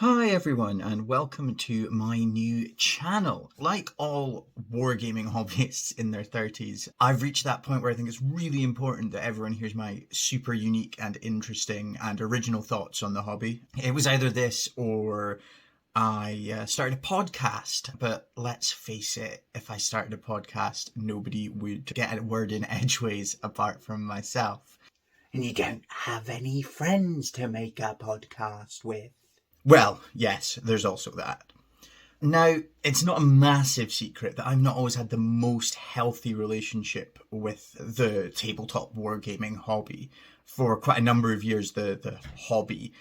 Hi everyone and welcome to my new channel. Like all wargaming hobbyists in their 30s, I've reached that point where I think it's really important that everyone hears my super unique and interesting and original thoughts on the hobby. It was either this or I started a podcast, but let's face it, if I started a podcast, nobody would get a word in edgeways apart from myself. And you don't have any friends to make a podcast with. Well, yes, there's also that. Now, it's not a massive secret that I've not always had the most healthy relationship with the tabletop wargaming hobby. For quite a number of years, the hobby,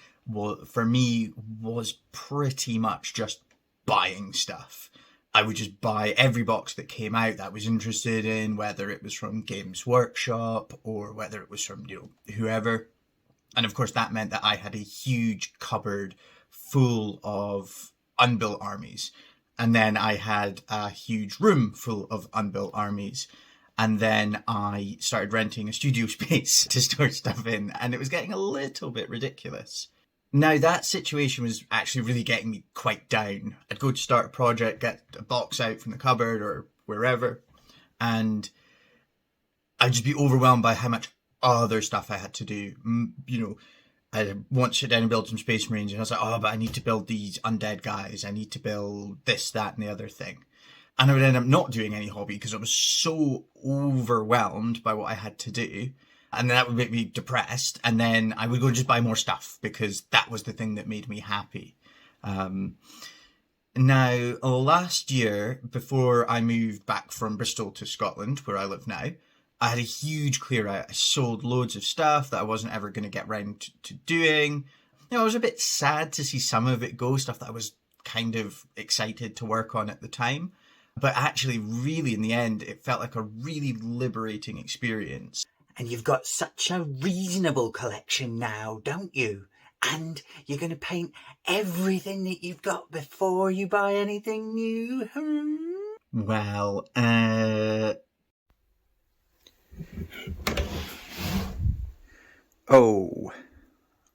for me, was pretty much just buying stuff. I would just buy every box that came out that I was interested in, whether it was from Games Workshop or whether it was from, whoever. And of course, that meant that I had a huge cupboard full of unbuilt armies. And then I had a huge room full of unbuilt armies. And then I started renting a studio space to store stuff in. And it was getting a little bit ridiculous. Now, that situation was actually really getting me quite down. I'd go to start a project, get a box out from the cupboard or wherever, and I'd just be overwhelmed by how much other stuff I had to do. I want to sit down and build some Space Marines, and I was like, oh, but I need to build these undead guys. I need to build this, that, and the other thing. And I would end up not doing any hobby because I was so overwhelmed by what I had to do. And then that would make me depressed. And then I would go and just buy more stuff because that was the thing that made me happy. Now, last year, before I moved back from Bristol to Scotland, where I live now, I had a huge clear out. I sold loads of stuff that I wasn't ever going to get round to doing. I was a bit sad to see some of it go, stuff that I was kind of excited to work on at the time. But actually, really, in the end, it felt like a really liberating experience. And you've got such a reasonable collection now, don't you? And you're going to paint everything that you've got before you buy anything new? Well,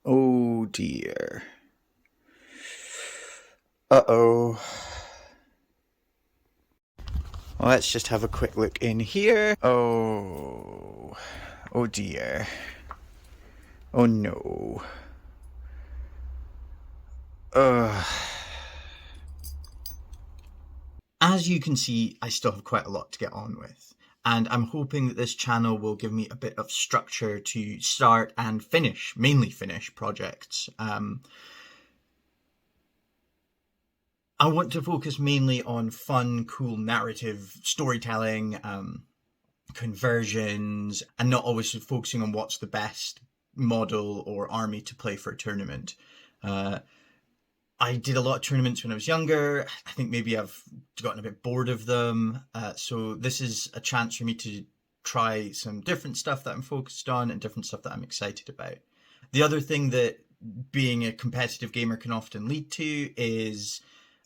Oh dear. Uh-oh. Well, let's just have a quick look in here. Oh dear. Oh no. As you can see, I still have quite a lot to get on with. And I'm hoping that this channel will give me a bit of structure to start and finish, mainly finish projects. I want to focus mainly on fun, cool narrative storytelling, conversions, and not always focusing on what's the best model or army to play for a tournament. I did a lot of tournaments when I was younger. I think maybe I've gotten a bit bored of them. So this is a chance for me to try some different stuff that I'm focused on and different stuff that I'm excited about. The other thing that being a competitive gamer can often lead to is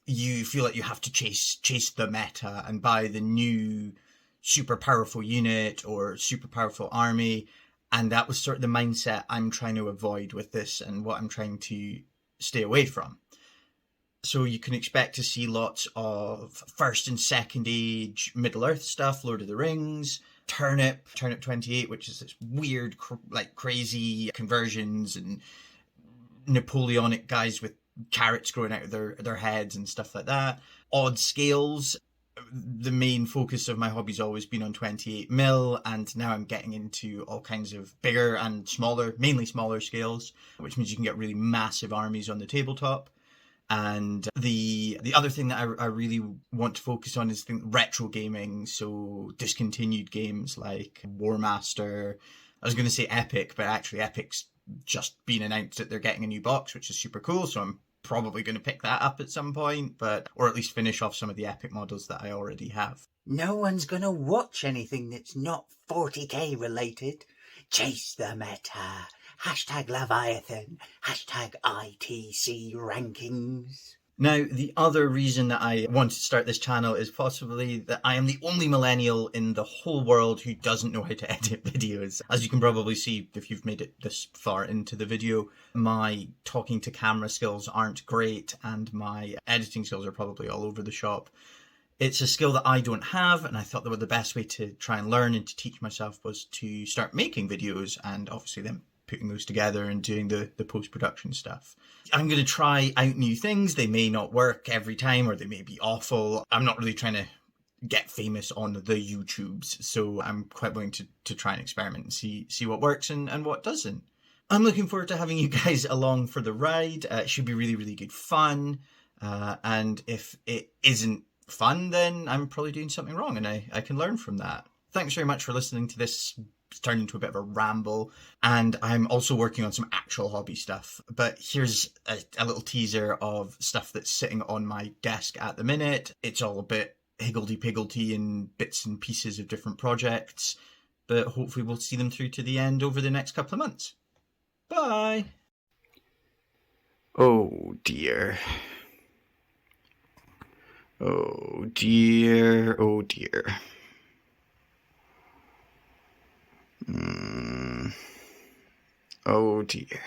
you feel like you have to chase the meta and buy the new super powerful unit or super powerful army. And that was sort of the mindset I'm trying to avoid with this and what I'm trying to stay away from. So you can expect to see lots of first and second age Middle Earth stuff, Lord of the Rings, Turnip 28, which is this weird, crazy conversions and Napoleonic guys with carrots growing out of their heads and stuff like that. Odd scales. The main focus of my hobby's always been on 28mm, and now I'm getting into all kinds of bigger and smaller, mainly smaller scales, which means you can get really massive armies on the tabletop. And the other thing that I really want to focus on is retro gaming, so discontinued games like War Master. I was going to say Epic, but actually Epic's just been announced that they're getting a new box, which is super cool, so I'm probably going to pick that up at some point, or at least finish off some of the Epic models that I already have. No one's going to watch anything that's not 40k related. Chase the meta. #Leviathan. #ITC rankings. Now, the other reason that I wanted to start this channel is possibly that I am the only millennial in the whole world who doesn't know how to edit videos. As you can probably see if you've made it this far into the video, my talking to camera skills aren't great and my editing skills are probably all over the shop. It's a skill that I don't have, and I thought that the best way to try and learn and to teach myself was to start making videos and obviously then putting those together and doing the post-production stuff. I'm going to try out new things. They may not work every time or they may be awful. I'm not really trying to get famous on the YouTubes, so I'm quite willing to try and experiment and see what works and what doesn't. I'm looking forward to having you guys along for the ride. It should be really, really good fun. And if it isn't fun, then I'm probably doing something wrong and I can learn from that. Thanks very much for listening to this. It's turned into a bit of a ramble, and I'm also working on some actual hobby stuff. But here's a little teaser of stuff that's sitting on my desk at the minute. It's all a bit higgledy-piggledy in bits and pieces of different projects, but hopefully we'll see them through to the end over the next couple of months. Bye! Oh dear. Oh dear, oh dear. Oh dear.